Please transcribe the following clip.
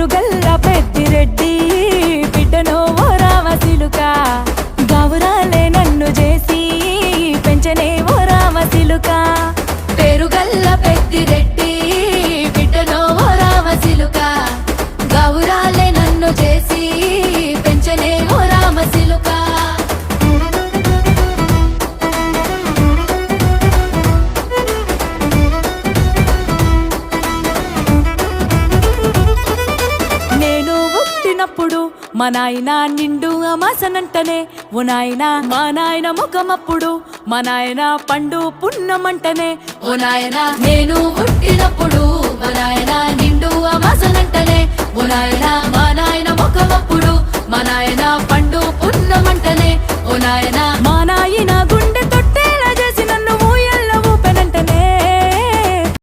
పేరుగల్ల పెద్దిరెడ్డి బిడ్డనో ఓ రామసిలుక గౌరాలే నన్ను చేసి పెంచనే ఓ రామసిలుక పేరుగల్ల పెద్దిరెడ్డి బిడ్డనో ఓ రామసిలుక గౌరాలే నన్ను చేసి పెంచనే ఓ రామసిలుక మా నాయన నిండు అమాసనంటనే ఓ నాయన మా నాయన ముఖమప్పుడు మా నాయన పండు పున్నమంటనే ఓ నాయన నేను పుట్టినప్పుడు మా నాయన నిండు అమాసనంటనే ఓ నాయన మా నాయన ముఖమప్పుడు మా నాయన పండు పున్నమంటనే ఓ నాయన మా నాయన